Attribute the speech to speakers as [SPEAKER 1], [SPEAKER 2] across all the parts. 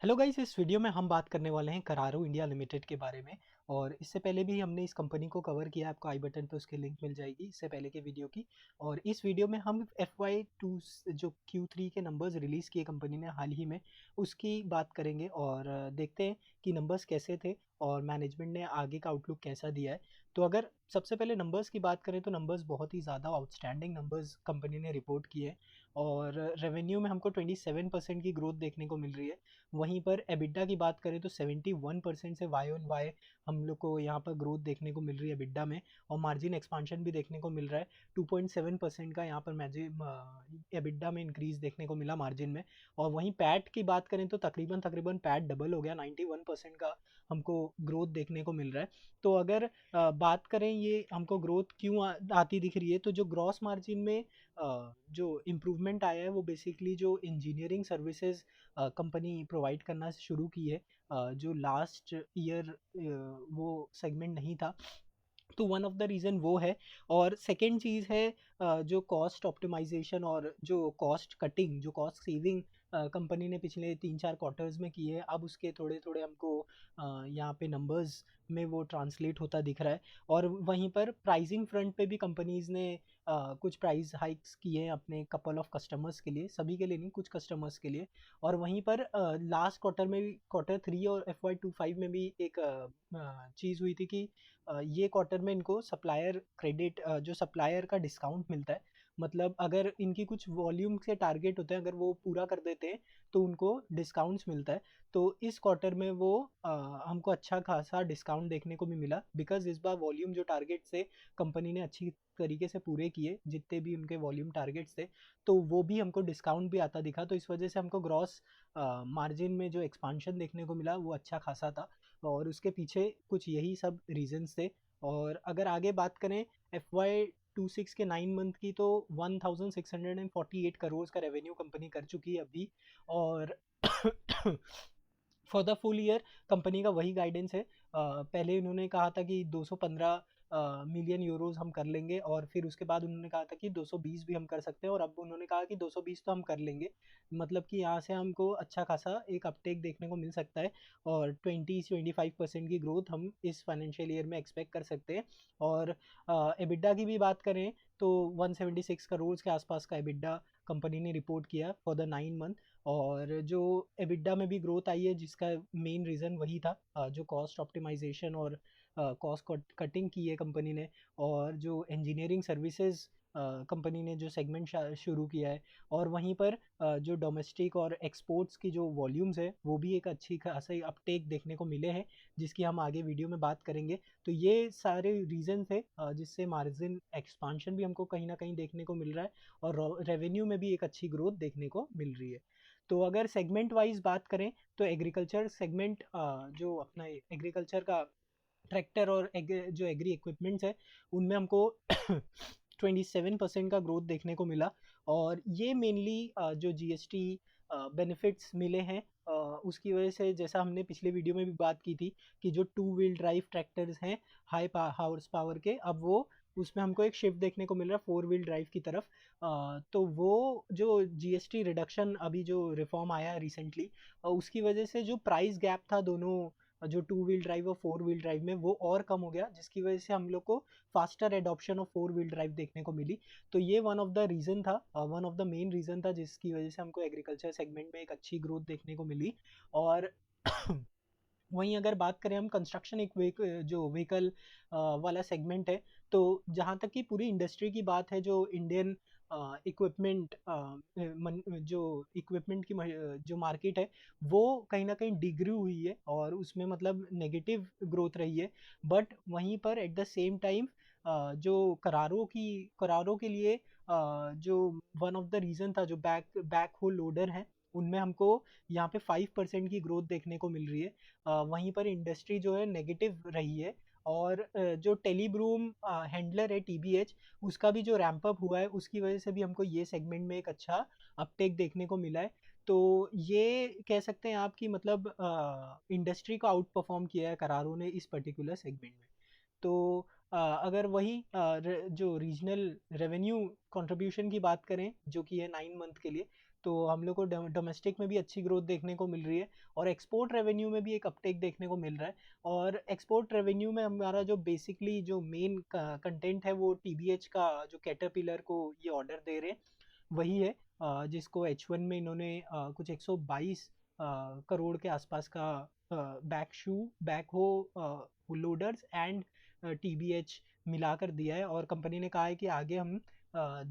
[SPEAKER 1] Hello guys, इस video में हम बात करने वाले हैं करारो इंडिया लिमिटेड के बारे में। और इससे पहले भी हमने इस कंपनी को कवर किया, आपको आई बटन पे उसकी लिंक मिल जाएगी इससे पहले के वीडियो की। और इस वीडियो में हम FY2 जो Q3 के नंबर्स रिलीज़ किए कंपनी ने हाल ही में, उसकी बात करेंगे और देखते हैं कि नंबर्स कैसे थे और मैनेजमेंट ने आगे का आउटलुक कैसा दिया है। तो अगर सबसे पहले नंबर्स की बात करें तो नंबर्स बहुत ही ज़्यादा आउटस्टैंडिंग नंबर्स कंपनी ने रिपोर्ट किए और रेवेन्यू में हमको 27% की ग्रोथ देखने को मिल रही है। वहीं पर एबिडा की बात करें तो 71% से वाई ऑन वाई हम लोग को यहाँ पर ग्रोथ देखने को मिल रही है एबिडा में। और मार्जिन एक्सपांशन भी देखने को मिल रहा है, 2.7% का यहाँ पर एबिडा में इंक्रीज देखने को मिला मार्जिन में। और वहीं पैट की बात करें तो तकरीबन तकरीबन पैट डबल हो गया, 91% का हमको ग्रोथ देखने को मिल रहा है। तो अगर बात करें ये हमको ग्रोथ क्यों आती दिख रही है, तो जो ग्रॉस मार्जिन में जो इम्प्रूवमेंट आया है वो बेसिकली जो इंजीनियरिंग सर्विसेज कंपनी प्रोवाइड करना शुरू की है, जो लास्ट ईयर वो सेगमेंट नहीं था, तो वन ऑफ द रीज़न वो है। और सेकेंड चीज़ है जो कॉस्ट ऑप्टिमाइजेशन और जो कॉस्ट कटिंग, जो कॉस्ट सेविंग कंपनी ने पिछले 3-4 क्वार्टर्स में की है, अब उसके थोड़े थोड़े हमको यहाँ पे नंबर्स में वो ट्रांसलेट होता दिख रहा है। और वहीं पर प्राइसिंग फ्रंट पे भी कंपनीज़ ने कुछ प्राइस हाइक्स किए हैं अपने कपल ऑफ कस्टमर्स के लिए, सभी के लिए नहीं, कुछ कस्टमर्स के लिए। और वहीं पर लास्ट क्वार्टर में भी, Q3 और FY25 में भी एक चीज़ हुई थी कि ये क्वार्टर में इनको सप्लायर क्रेडिट, जो सप्लायर का डिस्काउंट मिलता है, मतलब अगर इनकी कुछ वॉल्यूम से टारगेट होते हैं, अगर वो पूरा कर देते हैं तो उनको डिस्काउंट्स मिलता है। तो इस क्वार्टर में वो हमको अच्छा खासा डिस्काउंट देखने को भी मिला, बिकॉज इस बार वॉल्यूम जो टारगेट से कंपनी ने अच्छी तरीके से पूरे किए, जितने भी उनके वॉल्यूम टारगेट्स थे, तो वो भी हमको डिस्काउंट भी आता दिखा। तो इस वजह से हमको ग्रॉस मार्जिन में जो एक्सपांशन देखने को मिला वो अच्छा खासा था, और उसके पीछे कुछ यही सब रीजंस थे। और अगर आगे बात करें FY26 के 9 मंथ की, तो 1648 करोड़ का रेवेन्यू कंपनी कर चुकी है अभी। और for the full year company का वही गाइडेंस है। पहले उन्होंने कहा था कि 215 मिलियन यूरोज हम कर लेंगे, और फिर उसके बाद उन्होंने कहा था कि 220 भी हम कर सकते हैं, और अब उन्होंने कहा कि 220 तो हम कर लेंगे। मतलब कि यहाँ से हमको अच्छा खासा एक अपटेक देखने को मिल सकता है, और 20-25% की ग्रोथ हम इस फाइनेंशियल ईयर में एक्सपेक्ट कर सकते हैं। और एबिडा की भी बात करें तो 176 करोड़ के आसपास का एबिडा कंपनी ने रिपोर्ट किया फॉर द 9 मंथ। और जो एबिडा में भी ग्रोथ आई है, जिसका मेन रीज़न वही था, जो कॉस्ट ऑप्टिमाइजेशन और कॉस्ट कटिंग की है कंपनी ने, और जो इंजीनियरिंग सर्विसेज कंपनी ने जो सेगमेंट शुरू किया है। और वहीं पर जो डोमेस्टिक और एक्सपोर्ट्स की जो वॉल्यूम्स है वो भी एक अच्छी खासी अपटेक देखने को मिले हैं, जिसकी हम आगे वीडियो में बात करेंगे। तो ये सारे रीज़न थे जिससे मार्जिन एक्सपांशन भी हमको कहीं ना कहीं देखने को मिल रहा है, और रेवेन्यू में भी एक अच्छी ग्रोथ देखने को मिल रही है। तो अगर सेगमेंट वाइज बात करें तो एग्रीकल्चर सेगमेंट, जो अपना एग्रीकल्चर का ट्रैक्टर और जो एग्री इक्विपमेंट्स है, उनमें हमको 27% का ग्रोथ देखने को मिला। और ये मेनली जो GST बेनिफिट्स मिले हैं, उसकी वजह से, जैसा हमने पिछले वीडियो में भी बात की थी कि जो 2 व्हील ड्राइव ट्रैक्टर्स हैं हाई हॉर्स पावर के, अब वो उसमें हमको एक शिफ्ट देखने को मिल रहा है 4 व्हील ड्राइव की तरफ। तो वो जो GST रिडक्शन अभी जो रिफॉर्म आया है रिसेंटली, उसकी वजह से जो प्राइस गैप था दोनों, जो 2 व्हील ड्राइव और 4 व्हील ड्राइव में, वो और कम हो गया, जिसकी वजह से हम लोग को faster adoption of 4 wheel drive देखने को मिली। तो ये वन ऑफ द रीज़न था, one of the main reason था, जिसकी वजह से हमको एग्रीकल्चर सेगमेंट में एक अच्छी ग्रोथ देखने को मिली। और वहीं अगर बात करें हम कंस्ट्रक्शन एक जो व्हीकल वाला सेगमेंट है, तो जहाँ तक कि पूरी इंडस्ट्री की बात है, जो इंडियन इक्विपमेंट जो इक्विपमेंट की जो मार्केट है, वो कहीं ना कहीं डिग्री हुई है, और उसमें मतलब नेगेटिव ग्रोथ रही है। बट वहीं पर एट द सेम टाइम जो करारों के लिए जो वन ऑफ द रीज़न था, जो बैक होल लोडर है, उनमें हमको यहाँ पे 5% की ग्रोथ देखने को मिल रही है। वहीं पर इंडस्ट्री जो है नेगेटिव रही है। और जो टेलीब्रूम हैंडलर है TBH, उसका भी जो रैंप अप हुआ है, उसकी वजह से भी हमको ये सेगमेंट में एक अच्छा अपटेक देखने को मिला है। तो ये कह सकते हैं आप कि मतलब इंडस्ट्री को आउट परफॉर्म किया है करारो ने इस पर्टिकुलर सेगमेंट में। तो अगर वही जो रीजनल रेवेन्यू कंट्रीब्यूशन की बात करें, जो कि है 9 मंथ के लिए, तो हम लोग को डोमेस्टिक में भी अच्छी ग्रोथ देखने को मिल रही है और एक्सपोर्ट रेवेन्यू में भी एक अपटेक देखने को मिल रहा है। और एक्सपोर्ट रेवेन्यू में हमारा जो बेसिकली जो मेन कंटेंट है वो टीबीएच का जो कैटरपिलर को ये ऑर्डर दे रहे हैं वही है, जिसको H1 में इन्होंने कुछ 122 करोड़ के आसपास का बैक हो लोडर्स एंड टीबीएच मिलाकर दिया है। और कंपनी ने कहा है कि आगे हम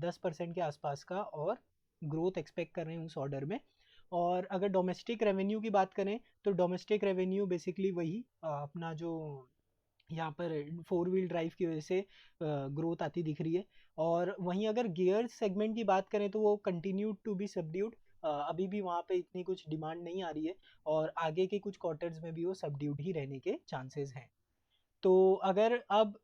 [SPEAKER 1] 10% के आसपास का और ग्रोथ एक्सपेक्ट कर रहे हैं उस ऑर्डर में। और अगर डोमेस्टिक रेवेन्यू की बात करें तो डोमेस्टिक रेवेन्यू बेसिकली वही अपना जो यहाँ पर 4 व्हील ड्राइव की वजह से ग्रोथ आती दिख रही है। और वहीं अगर गियर सेगमेंट की बात करें तो वो कंटिन्यू टू बी सबड्यूड, अभी भी वहाँ पे इतनी कुछ डिमांड नहीं आ रही है और आगे के कुछ क्वार्टर्स में भी वो सबड्यूड ही रहने के चांसेस हैं। तो अगर अब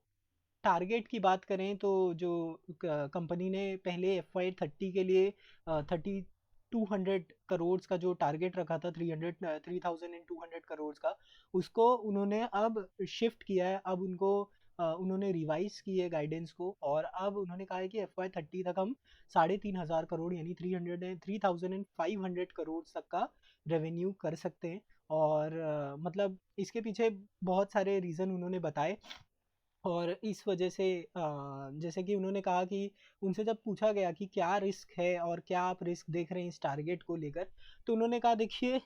[SPEAKER 1] टारगेट की बात करें तो जो कंपनी ने पहले FY30 के लिए 3200 करोड़ का जो टारगेट रखा था, 3200 का, उसको उन्होंने अब शिफ्ट किया है। अब उनको उन्होंने रिवाइज की है गाइडेंस को और अब उन्होंने कहा है कि FY30 तक हम 3500 करोड़ यानी 3500 तक का रेवेन्यू कर सकते हैं। और मतलब इसके पीछे बहुत सारे रीज़न उन्होंने बताए और इस वजह से जैसे कि उन्होंने कहा कि उनसे जब पूछा गया कि क्या रिस्क है और क्या आप रिस्क देख रहे हैं इस टारगेट को लेकर, तो उन्होंने कहा देखिए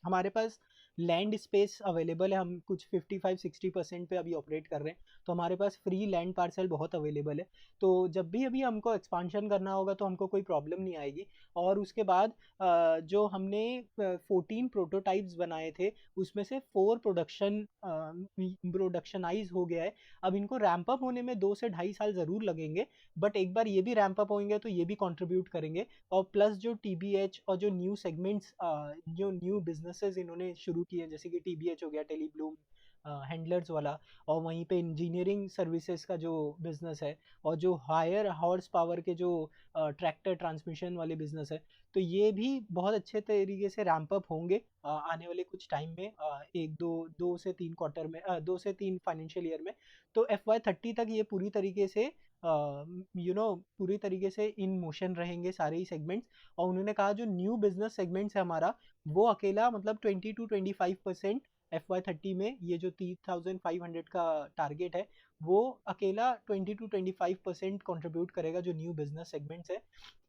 [SPEAKER 1] हमारे पास लैंड स्पेस अवेलेबल है, हम कुछ 55-60% पे अभी ऑपरेट कर रहे हैं, तो हमारे पास फ्री लैंड पार्सल बहुत अवेलेबल है। तो जब भी अभी हमको एक्सपांशन करना होगा तो हमको कोई प्रॉब्लम नहीं आएगी। और उसके बाद जो हमने 14 प्रोटोटाइप्स बनाए थे उसमें से 4 प्रोडक्शनाइज हो गया है। अब इनको रैंप अप होने में 2 से 2.5 साल ज़रूर लगेंगे, बट एक बार ये भी रैंप अप होंगे तो ये भी कंट्रीब्यूट करेंगे। और प्लस जो टीबीएच और जो न्यू सेगमेंट्स जो न्यू बिजनेसेस इन्होंने शुरू किए जैसे कि टीबीएच हो गया टेलीब्लूम हैंडलर्स वाला, और वहीं पे इंजीनियरिंग सर्विसेज का जो बिजनेस है और जो हायर हॉर्स पावर के जो ट्रैक्टर ट्रांसमिशन वाले बिजनेस है, तो ये भी बहुत अच्छे तरीके से रैंप अप होंगे आने वाले कुछ टाइम में, एक दो से तीन क्वार्टर में, 2 से 3 फाइनेंशियल ईयर में। तो FY30 तक ये पूरी तरीके से पूरी तरीके से इन मोशन रहेंगे सारे ही सेगमेंट्स। और उन्होंने कहा जो न्यू बिजनेस सेगमेंट्स है हमारा वो अकेला मतलब 20-25% FY30 में ये जो 3500 का टारगेट है वो अकेला 20-25% कंट्रीब्यूट करेगा जो न्यू बिजनेस सेगमेंट्स है।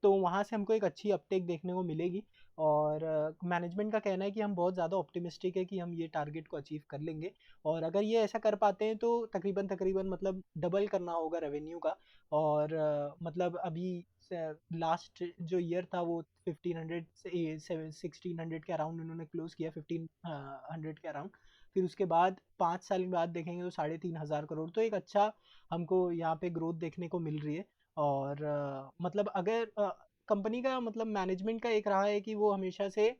[SPEAKER 1] तो वहाँ से हमको एक अच्छी अपटेक देखने को मिलेगी। और मैनेजमेंट का कहना है कि हम बहुत ज़्यादा ऑप्टिमिस्टिक है कि हम ये टारगेट को अचीव कर लेंगे। और अगर ये ऐसा कर पाते हैं तो तकरीबन तकरीबन मतलब डबल करना होगा रेवेन्यू का। और मतलब अभी लास्ट जो ईयर था वो 1500 से 1600 के अराउंड उन्होंने क्लोज किया, 1500 के अराउंड। फिर उसके बाद 5 साल के बाद देखेंगे तो 3500 करोड़, तो एक अच्छा हमको यहाँ पे ग्रोथ देखने को मिल रही है। और मतलब अगर कंपनी का मतलब मैनेजमेंट का एक रहा है कि वो हमेशा से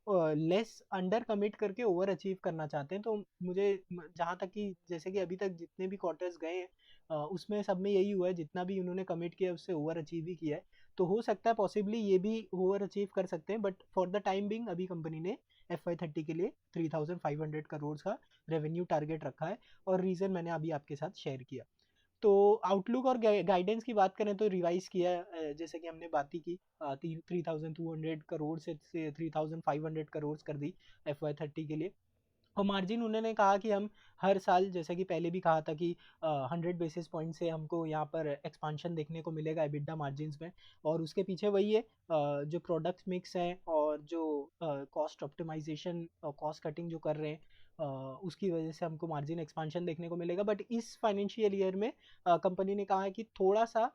[SPEAKER 1] लेस अंडर कमिट करके ओवर अचीव करना चाहते हैं। तो मुझे जहाँ तक कि जैसे कि अभी तक जितने भी क्वार्टर्स गए हैं उसमें सब में यही हुआ है, जितना भी उन्होंने कमिट किया उससे ओवर अचीव ही किया है। तो हो सकता है पॉसिबली ये भी ओवर अचीव कर सकते हैं, but for the time being अभी कंपनी ने FY30 के लिए 3500 का रेवेन्यू टारगेट रखा है। और रीज़न मैंने अभी आपके साथ शेयर किया। तो आउटलुक और गाइडेंस की बात करें तो रिवाइज किया जैसे कि हमने बात ही की, 3200 करोड़ से 3500 करोड़ कर दी FY30 के लिए। और मार्जिन उन्होंने कहा कि हम हर साल जैसे कि पहले भी कहा था कि 100 बेसिस पॉइंट से हमको यहाँ पर एक्सपांशन देखने को मिलेगा एबिटा मार्जिन्स में। और उसके पीछे वही है, जो प्रोडक्ट मिक्स है और जो कॉस्ट ऑप्टिमाइजेशन और कॉस्ट कटिंग जो कर रहे हैं उसकी वजह से हमको मार्जिन एक्सपांशन देखने को मिलेगा। बट इस फाइनेंशियल ईयर में कंपनी ने कहा है कि थोड़ा सा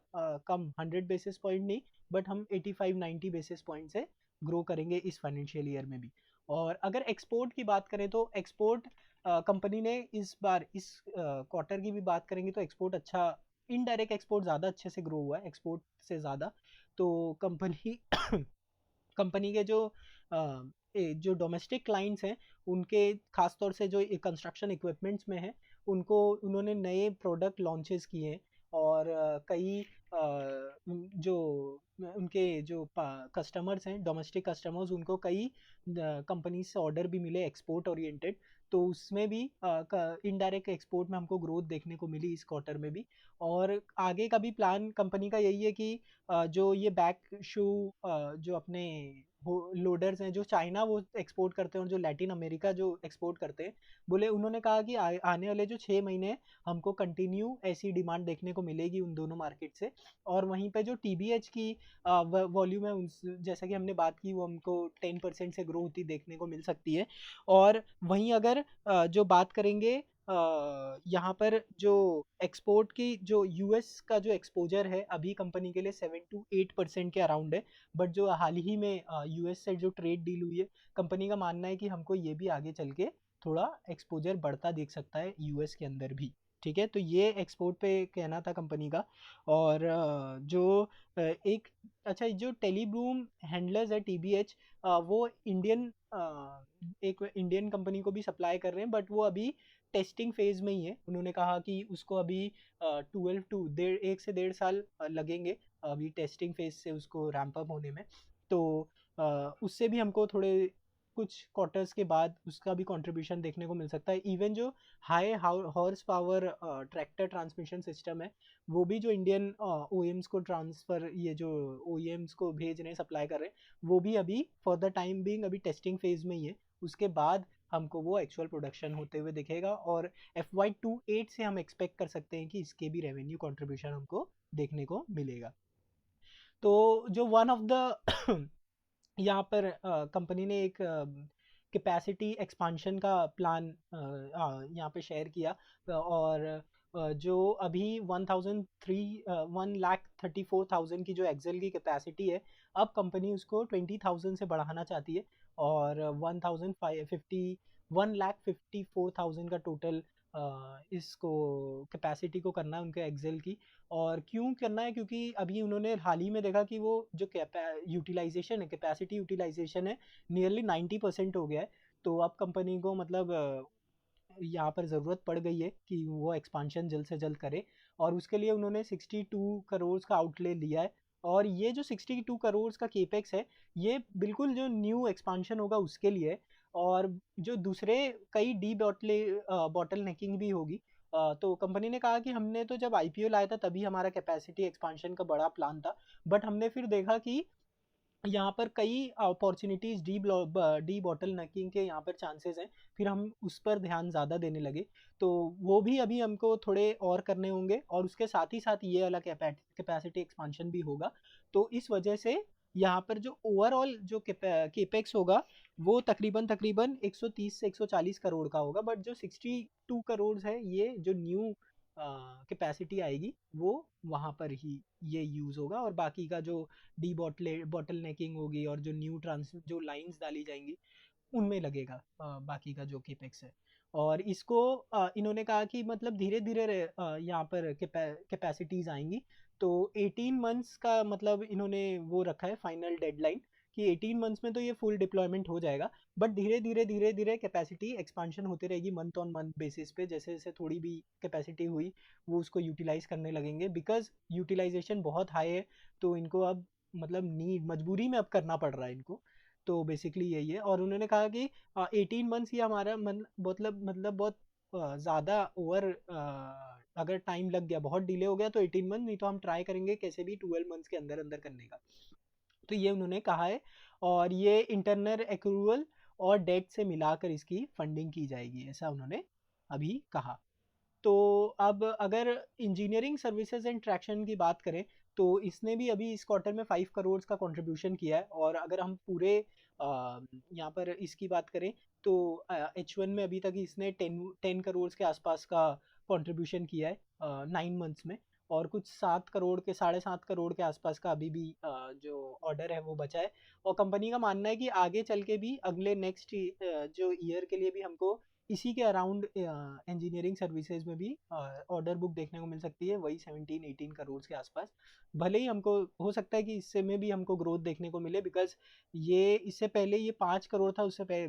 [SPEAKER 1] कम 100 बेसिस पॉइंट नहीं, बट हम 85-90 बेसिस पॉइंट से ग्रो करेंगे इस फाइनेंशियल ईयर में भी। और अगर एक्सपोर्ट की बात करें तो एक्सपोर्ट कंपनी ने इस बार इस क्वार्टर की भी बात करेंगे तो एक्सपोर्ट अच्छा, इनडायरेक्ट एक्सपोर्ट ज़्यादा अच्छे से ग्रो हुआ है एक्सपोर्ट से ज़्यादा। तो कंपनी कंपनी के जो डोमेस्टिक क्लाइंट्स हैं उनके खास तौर से जो कंस्ट्रक्शन इक्विपमेंट्स में है उनको उन्होंने नए प्रोडक्ट लॉन्चेस किए हैं। और कई जो उनके जो कस्टमर्स हैं, डोमेस्टिक कस्टमर्स, उनको कई कंपनी से ऑर्डर भी मिले एक्सपोर्ट ओरिएंटेड। तो उसमें भी इनडायरेक्ट एक्सपोर्ट में हमको ग्रोथ देखने को मिली इस क्वार्टर में भी। और आगे का भी प्लान कंपनी का यही है कि जो ये बैक शू जो अपने लोडर्स हैं जो चाइना वो एक्सपोर्ट करते हैं और जो लैटिन अमेरिका जो एक्सपोर्ट करते हैं, बोले उन्होंने कहा कि आने वाले जो 6 महीने हमको कंटिन्यू ऐसी डिमांड देखने को मिलेगी उन दोनों मार्केट से। और वहीं पे जो टीबीएच की वॉल्यूम है, जैसा कि हमने बात की, वो हमको 10% से ग्रो होती देखने को मिल सकती है। और वहीं अगर जो बात करेंगे यहाँ पर जो एक्सपोर्ट की जो यूएस का जो एक्सपोजर है अभी कंपनी के लिए 7 to 8% के अराउंड है। बट जो हाल ही में यूएस से जो ट्रेड डील हुई है, कंपनी का मानना है कि हमको ये भी आगे चल के थोड़ा एक्सपोजर बढ़ता दिख सकता है यूएस के अंदर भी। ठीक है, तो ये एक्सपोर्ट पे कहना था कंपनी का। और जो एक अच्छा जो टेलीब्लूम हैंडलर्स है टीबीएच, वो इंडियन एक इंडियन कंपनी को भी सप्लाई कर रहे हैं, बट वो अभी टेस्टिंग फेज में ही है। उन्होंने कहा कि उसको अभी 12 टू 1 से 1.5 साल लगेंगे अभी टेस्टिंग फेज से उसको रैंप अप होने में। तो उससे भी हमको थोड़े कुछ क्वार्टर्स के बाद उसका भी कंट्रीब्यूशन देखने को मिल सकता है। इवन जो high horse power tractor transmission system है, वो भी जो इंडियन ओईएम्स को ट्रांसफर, ये जो ओईएम्स को भेज रहे हैं, सप्लाई कर रहे हैं, वो भी अभी फॉर द टाइम बीइंग अभी टेस्टिंग फेज में ही है। उसके बाद हमको वो एक्चुअल प्रोडक्शन होते हुए दिखेगा और FY28 से हम एक्सपेक्ट कर सकते हैं कि इसके भी रेवेन्यू कंट्रीब्यूशन हमको देखने को मिलेगा। तो जो वन ऑफ द यहाँ पर कंपनी ने एक कैपेसिटी एक्सपांशन का प्लान यहाँ पे शेयर किया। और जो अभी 1,34,000 की जो एक्सेल की कैपेसिटी है, अब कंपनी उसको 20,000 से बढ़ाना चाहती है। और 1,54,000 का टोटल इसको कैपेसिटी को करना है उनके एक्सेल की। और क्यों करना है, क्योंकि अभी उन्होंने हाल ही में देखा कि वो जो यूटिलाइजेशन है, कैपेसिटी यूटिलाइजेशन है, नियरली 90% हो गया है। तो अब कंपनी को मतलब यहाँ पर ज़रूरत पड़ गई है कि वो एक्सपांशन जल्द से जल्द करे। और उसके लिए उन्होंने 62 करोड़ का आउटले लिया है। और ये जो 62 करोड़ का केपेक्स है, ये बिल्कुल जो न्यू एक्सपांशन होगा उसके लिए है। और जो दूसरे कई बॉटल नेकिंग भी होगी। तो कंपनी ने कहा कि हमने तो जब आईपीओ लाया था तभी हमारा कैपेसिटी एक्सपांशन का बड़ा प्लान था, बट हमने फिर देखा कि यहाँ पर कई अपॉर्चुनिटीज डी बॉटल नेकिंग के यहाँ पर चांसेस हैं, फिर हम उस पर ध्यान ज़्यादा देने लगे। तो वो भी अभी हमको थोड़े और करने होंगे और उसके साथ ही साथ ये वाला कैपेसिटी एक्सपांशन भी होगा। तो इस वजह से यहाँ पर जो ओवरऑल जो केपेक्स होगा, वो तकरीबन तकरीबन 130 से 140 करोड़ का होगा। बट जो 62 करोड़ है, ये जो न्यू कैपेसिटी आएगी वो वहाँ पर ही ये यूज़ होगा। और बाकी का जो बॉटल नेकिंग होगी और जो न्यू ट्रांस जो लाइंस डाली जाएंगी, उनमें लगेगा बाकी का जो केपेक्स है। और इसको इन्होंने कहा कि मतलब धीरे धीरे यहाँ पर कैपेसिटीज आएंगी। तो 18 मंथ्स का मतलब इन्होंने वो रखा है फाइनल डेडलाइन कि 18 मंथ्स में तो ये फुल डिप्लॉयमेंट हो जाएगा। बट धीरे धीरे कैपेसिटी एक्सपांशन होती रहेगी मंथ ऑन मंथ बेसिस पे। जैसे जैसे थोड़ी भी कैपेसिटी हुई, वो उसको यूटिलाइज करने लगेंगे, बिकॉज यूटिलाइजेशन बहुत हाई है। तो इनको अब मतलब नीड मजबूरी में अब करना पड़ रहा है इनको। तो बेसिकली यही है। और उन्होंने कहा कि 18 मंथ्स ही हमारा मतलब बहुत ज़्यादा ओवर, अगर टाइम लग गया, बहुत डिले हो गया तो 18 मंथ, नहीं तो हम ट्राई करेंगे कैसे भी 12 मंथ्स के अंदर अंदर करने का। तो ये उन्होंने कहा है। और ये इंटरनल एक्रूवल और डेट से मिलाकर इसकी फंडिंग की जाएगी, ऐसा उन्होंने अभी कहा। तो अब अगर इंजीनियरिंग सर्विसेज एंड ट्रैक्शन की बात करें, तो इसने भी अभी इस क्वार्टर में 5 करोड़ का कंट्रीब्यूशन किया है। और अगर हम पूरे यहाँ पर इसकी बात करें, तो H1 में अभी तक इसने 10 करोड़ के आसपास का कंट्रीब्यूशन किया है 9 मंथ्स में। और कुछ 7 करोड़ के 7.5 करोड़ के आसपास का अभी भी जो ऑर्डर है वो बचा है। और कंपनी का मानना है कि आगे चल के भी अगले नेक्स्ट जो ईयर के लिए भी हमको इसी के अराउंड इंजीनियरिंग सर्विसेज में भी ऑर्डर बुक देखने को मिल सकती है, वही 17-18 करोड़ के आसपास। भले ही हमको हो सकता है कि इससे में भी हमको ग्रोथ देखने को मिले, बिकॉज ये इससे पहले ये 5 करोड़ था, उससे पहले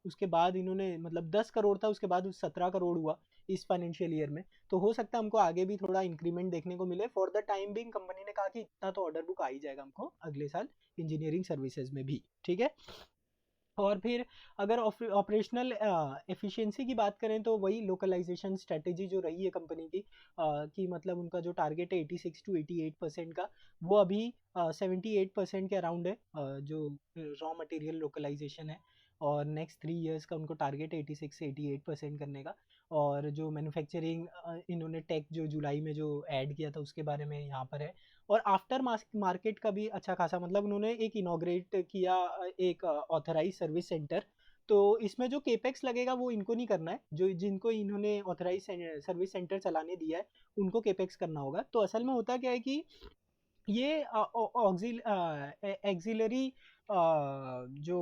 [SPEAKER 1] उसके बाद इन्होंने मतलब 10 करोड़ था, उसके बाद 17 करोड़ हुआ इस फाइनेंशियल ईयर में। तो हो सकता है हमको आगे भी थोड़ा इंक्रीमेंट देखने को मिले। For the time being company ने कहा कि इतना तो ऑर्डर बुक आ ही जाएगा हमको अगले साल इंजीनियरिंग सर्विसेज में भी, ठीक है। और फिर अगर ऑपरेशनल एफिशिएंसी की बात करें तो वही लोकलाइजेशन स्ट्रेटेजी जो रही है कंपनी की, कि मतलब उनका जो टारगेट है 86 टू 88% का, वो अभी 78% के अराउंड है, जो रॉ मटेरियल लोकलाइजेशन है। और नेक्स्ट 3 इयर्स का उनको टारगेट है 86 से 88% करने का। और जो मैन्युफैक्चरिंग इन्होंने टेक जो जुलाई में जो ऐड किया था उसके बारे में यहाँ पर है। और आफ्टर मार्केट का भी अच्छा खासा, मतलब उन्होंने एक इनॉग्रेट किया एक ऑथराइज सर्विस सेंटर। तो इसमें जो केपेक्स लगेगा वो इनको नहीं करना है, जो जिनको इन्होंने ऑथराइज सर्विस सेंटर चलाने दिया है उनको केपेक्स करना होगा। तो असल में होता क्या है कि ये एक्सिलरी जो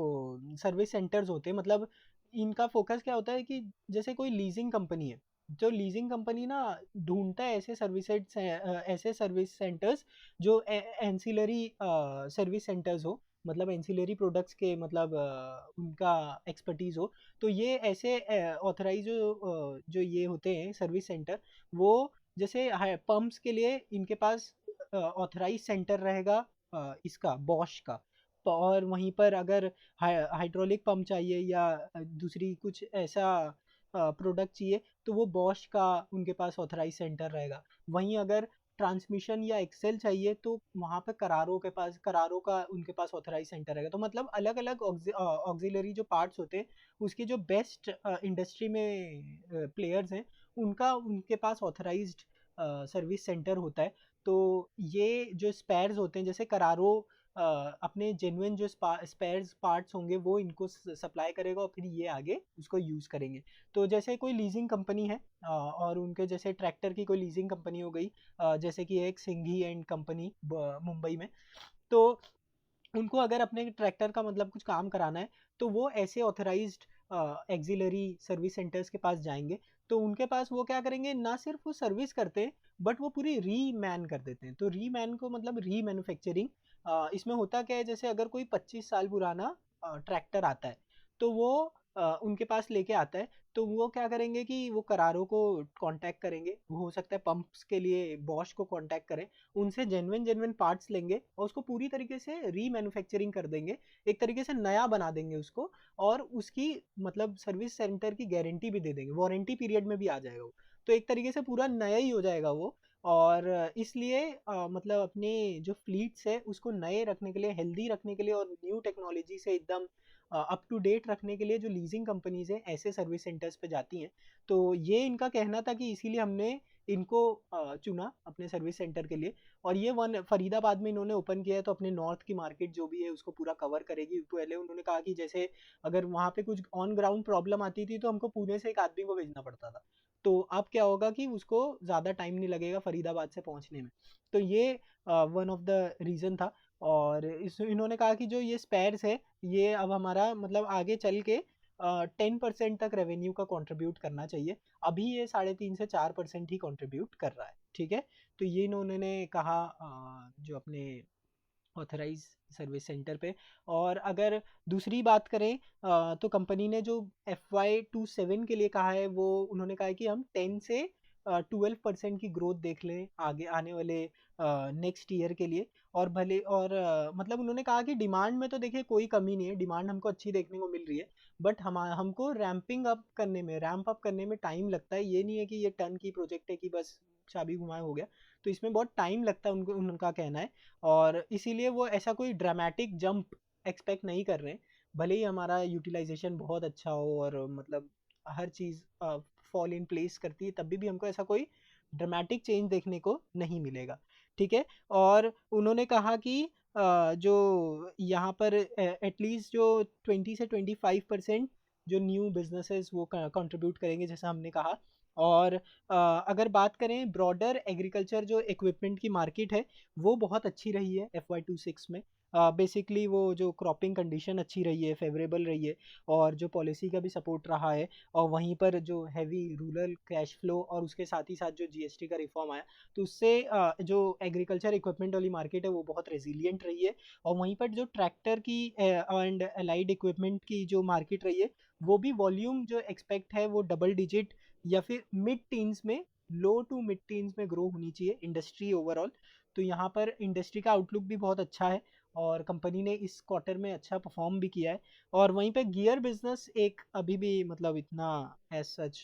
[SPEAKER 1] सर्विस सेंटर्स होते हैं, मतलब इनका फोकस क्या होता है कि जैसे कोई लीजिंग कंपनी है, जो लीजिंग कंपनी ना ढूंढता है ऐसे सर्विसेज, ऐसे सर्विस सेंटर्स जो एंसिलरी सर्विस सेंटर्स हो, मतलब एंसिलरी प्रोडक्ट्स के, मतलब उनका एक्सपर्टीज हो। तो ये ऐसे ऑथराइज जो ये होते हैं सर्विस सेंटर, वो जैसे पंप्स के लिए इनके पास ऑथराइज सेंटर रहेगा इसका बॉश का। और वहीं पर अगर हाइड्रोलिक पंप चाहिए या दूसरी कुछ ऐसा प्रोडक्ट चाहिए तो वो बॉश का उनके पास ऑथराइज सेंटर रहेगा। वहीं अगर ट्रांसमिशन या एक्सेल चाहिए तो वहाँ पे करारो के पास, करारो का उनके पास ऑथराइज सेंटर रहेगा। तो मतलब अलग अलग ऑक्सिलरी जो पार्ट्स होते हैं उसके जो बेस्ट इंडस्ट्री में प्लेयर्स हैं उनका उनके पास ऑथराइज्ड सर्विस सेंटर होता है। तो ये जो स्पेयर्स होते हैं, जैसे करारो अपने जेन्युइन जो स्पेयर्स पार्ट्स होंगे वो इनको सप्लाई करेगा और फिर ये आगे उसको यूज़ करेंगे। तो जैसे कोई लीजिंग कंपनी है और उनके जैसे ट्रैक्टर की कोई लीजिंग कंपनी हो गई, जैसे कि एक सिंघी एंड कंपनी मुंबई में, तो उनको अगर अपने ट्रैक्टर का मतलब कुछ काम कराना है तो वो ऐसे ऑथराइज्ड एक्सिलरी सर्विस सेंटर्स के पास जाएंगे। तो उनके पास वो क्या करेंगे, ना सिर्फ वो सर्विस करते हैं बट वो पूरी रीमैन कर देते हैं। तो रीमैन को मतलब री मैन्युफैक्चरिंग। इसमें होता क्या है, जैसे अगर कोई 25 साल पुराना ट्रैक्टर आता है तो वो उनके पास लेके आता है, तो वो क्या करेंगे कि वो करारो को कांटेक्ट करेंगे, वो हो सकता है पंप्स के लिए बॉश को कांटेक्ट करें, उनसे जेन्युइन जेन्युइन पार्ट्स लेंगे और उसको पूरी तरीके से रीमैन्युफैक्चरिंग कर देंगे, एक तरीके से नया बना देंगे उसको। और उसकी मतलब सर्विस सेंटर की गारंटी भी दे देंगे, वारंटी पीरियड में भी आ जाएगा वो। तो एक तरीके से पूरा नया ही हो जाएगा वो। और इसलिए मतलब अपने जो फ्लीट्स है उसको नए रखने के लिए, हेल्दी रखने के लिए और न्यू टेक्नोलॉजी से एकदम अप टू डेट रखने के लिए जो लीजिंग कंपनीज हैं ऐसे सर्विस सेंटर्स पे जाती हैं। तो ये इनका कहना था कि इसीलिए हमने इनको चुना अपने सर्विस सेंटर के लिए। और ये वन फरीदाबाद में इन्होंने ओपन किया है, तो अपने नॉर्थ की मार्केट जो भी है उसको पूरा कवर करेगी। पहले उन्होंने कहा कि जैसे अगर वहाँ पे कुछ ऑन ग्राउंड प्रॉब्लम आती थी तो हमको पुणे से एक आदमी को भेजना पड़ता था, तो अब क्या होगा कि उसको ज़्यादा टाइम नहीं लगेगा फरीदाबाद से पहुँचने में। तो ये वन ऑफ द रीज़न था। और इस इन्होंने कहा कि जो ये स्पेयर्स है ये अब हमारा मतलब आगे चल के 10% तक रेवेन्यू का कंट्रीब्यूट करना चाहिए। अभी ये 3.5 से 4% ही कंट्रीब्यूट कर रहा है, ठीक है। तो ये इन्होंने कहा जो अपने ऑथराइज सर्विस सेंटर पे। और अगर दूसरी बात करें तो कंपनी ने जो FY27 के लिए कहा है, वो उन्होंने कहा है कि हम 10 से 12% की ग्रोथ देख लें आगे आने वाले नेक्स्ट ईयर के लिए। और भले और मतलब उन्होंने कहा कि डिमांड में तो देखिए कोई कमी नहीं है, डिमांड हमको अच्छी देखने को मिल रही है। बट हमको रैंप अप करने में टाइम लगता है। ये नहीं है कि ये टर्न की प्रोजेक्ट है कि बस चाबी घुमाए हो गया। तो इसमें बहुत टाइम लगता है उनको, उनका कहना है। और इसीलिए वो ऐसा कोई ड्रामेटिक जंप एक्सपेक्ट नहीं कर रहे हैं। भले ही हमारा यूटिलाइजेशन बहुत अच्छा हो और मतलब हर चीज़ फॉल इन प्लेस करती है, तभी भी हमको ऐसा कोई ड्रामेटिक चेंज देखने को नहीं मिलेगा, ठीक है। और उन्होंने कहा कि जो यहाँ पर एटलीस्ट जो 20 से 25% जो न्यू बिजनेसेस वो कंट्रीब्यूट करेंगे, जैसा हमने कहा। और अगर बात करें ब्रॉडर एग्रीकल्चर जो इक्विपमेंट की मार्केट है वो बहुत अच्छी रही है FY26 में। बेसिकली वो जो क्रॉपिंग कंडीशन अच्छी रही है, फेवरेबल रही है, और जो पॉलिसी का भी सपोर्ट रहा है, और वहीं पर जो हैवी रूरल कैश फ्लो और उसके साथ ही साथ जो जीएसटी का रिफॉर्म आया, तो उससे जो एग्रीकल्चर इक्विपमेंट वाली मार्केट है वो बहुत रेजिलियंट रही है। और वहीं पर जो ट्रैक्टर की एंड अलाइड इक्विपमेंट की जो मार्केट रही है, वो भी वॉल्यूम जो एक्सपेक्ट है वो डबल डिजिट या फिर मिड टीन्स में, लो टू मिड टीन्स में ग्रो होनी चाहिए इंडस्ट्री ओवरऑल। तो यहाँ पर इंडस्ट्री का आउटलुक भी बहुत अच्छा है, और कंपनी ने इस क्वार्टर में अच्छा परफॉर्म भी किया है। और वहीं पे गियर बिजनेस एक अभी भी मतलब इतना एज सच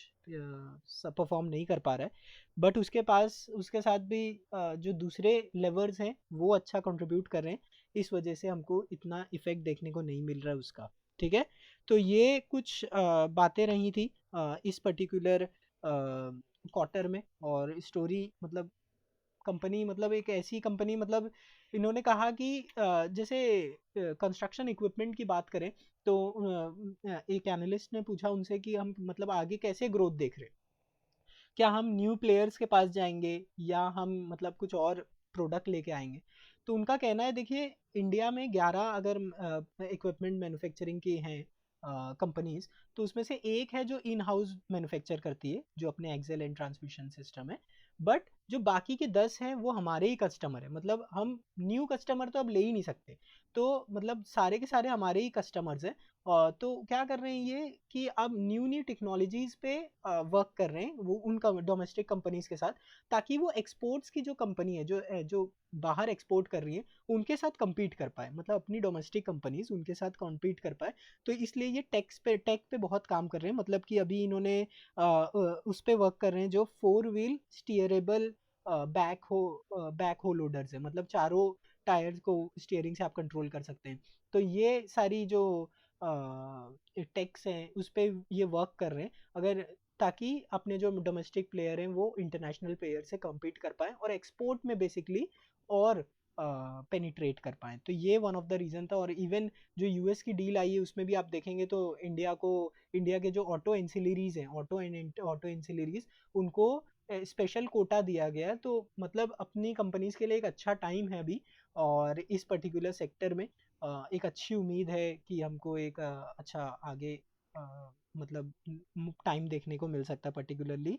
[SPEAKER 1] परफॉर्म नहीं कर पा रहा है, बट उसके पास उसके साथ भी जो दूसरे लेवर्स हैं वो अच्छा कंट्रीब्यूट कर रहे हैं, इस वजह से हमको इतना इफेक्ट देखने को नहीं मिल रहा है उसका। ठीक है, तो ये कुछ बातें रही थी इस पर्टिकुलर क्वार्टर में। और स्टोरी मतलब कंपनी मतलब एक ऐसी कंपनी, मतलब इन्होंने कहा कि जैसे कंस्ट्रक्शन इक्विपमेंट की बात करें, तो एक एनालिस्ट ने पूछा उनसे कि हम मतलब आगे कैसे ग्रोथ देख रहे हैं, क्या हम न्यू प्लेयर्स के पास जाएंगे या हम मतलब कुछ और प्रोडक्ट लेके आएंगे। तो उनका कहना है, देखिए इंडिया में 11 अगर इक्विपमेंट मैन्युफैक्चरिंग की हैं कंपनीज, तो उसमें से एक है जो इन हाउस मैन्युफैक्चर करती है, जो अपने एक्सेल एंड ट्रांसमिशन सिस्टम है। बट जो बाकी के 10 हैं वो हमारे ही कस्टमर है, मतलब हम न्यू कस्टमर तो अब ले ही नहीं सकते। तो मतलब सारे के सारे हमारे ही कस्टमर्स हैं। तो क्या कर रहे हैं ये कि अब न्यू न्यू टेक्नोलॉजीज पे वर्क कर रहे हैं वो उनका डोमेस्टिक कंपनीज के साथ, ताकि वो एक्सपोर्ट्स की जो कंपनी है जो बाहर एक्सपोर्ट कर रही है उनके साथ compete कर पाए, मतलब अपनी डोमेस्टिक कंपनीज उनके साथ compete कर पाए। तो इसलिए ये टेक पे बहुत काम कर रहे हैं, मतलब कि अभी इन्होंने उस पे वर्क कर रहे हैं जो 4 व्हील स्टीयरेबल बैक हो लोडर्स है, मतलब चारों टायर्स को स्टीयरिंग से आप कंट्रोल कर सकते हैं। तो ये सारी जो टेक्स हैं उस पे ये वर्क कर रहे हैं, अगर ताकि अपने जो डोमेस्टिक प्लेयर हैं वो इंटरनेशनल प्लेयर से compete कर पाएं और एक्सपोर्ट में बेसिकली और पेनिट्रेट कर पाएं। तो ये वन ऑफ द रीज़न था। और इवन जो यूएस की डील आई है उसमें भी आप देखेंगे तो इंडिया के जो ऑटो एंसिलरीज हैं, ऑटो एंसिलरीज, उनको स्पेशल कोटा दिया गया है। तो मतलब अपनी कंपनीज के लिए एक अच्छा टाइम है अभी, और इस पर्टिकुलर सेक्टर में एक अच्छी उम्मीद है कि हमको एक अच्छा आगे मतलब टाइम देखने को मिल सकता है, particularly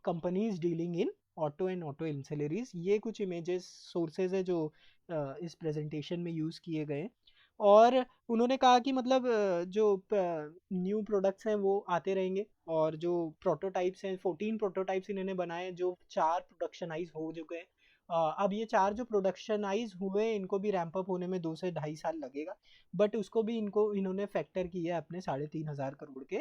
[SPEAKER 1] companies dealing in auto and auto ancillaries. ये कुछ इमेजेस सोर्सेज है जो इस प्रेजेंटेशन में यूज़ किए गए। और उन्होंने कहा कि मतलब जो न्यू प्रोडक्ट्स हैं वो आते रहेंगे, और जो प्रोटोटाइप्स हैं 14 प्रोटोटाइप्स इन्होंने बनाए, जो 4 प्रोडक्शनाइज हो चुके हैं। अब ये 4 जो प्रोडक्शनाइज हुए इनको भी रैंप अप होने में 2 से ढाई साल लगेगा, बट उसको भी इन्होंने फैक्टर किया है अपने 3,500 करोड़ के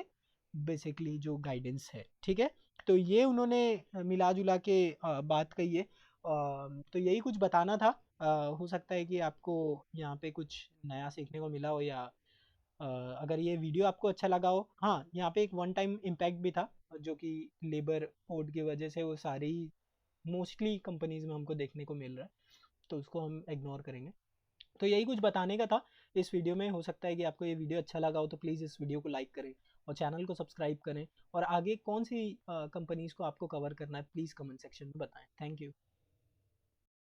[SPEAKER 1] बेसिकली जो गाइडेंस है। ठीक है, तो ये उन्होंने मिला जुला के बात कही है। तो यही कुछ बताना था। हो सकता है कि आपको यहाँ पे कुछ नया सीखने को मिला हो, या अगर ये वीडियो आपको अच्छा लगा हो। हाँ, यहाँ पे एक वन टाइम इम्पैक्ट भी था, जो कि लेबर कोड की वजह से वो सारी मोस्टली कंपनीज में हमको देखने को मिल रहा है, तो उसको हम इग्नोर करेंगे। तो यही कुछ बताने का था इस वीडियो में। हो सकता है कि आपको ये वीडियो अच्छा लगा हो, तो प्लीज़ इस वीडियो को लाइक करें और चैनल को सब्सक्राइब करें, और आगे कौन सी कंपनीज को आपको कवर करना है प्लीज़ कमेंट सेक्शन में बताएं। Thank you.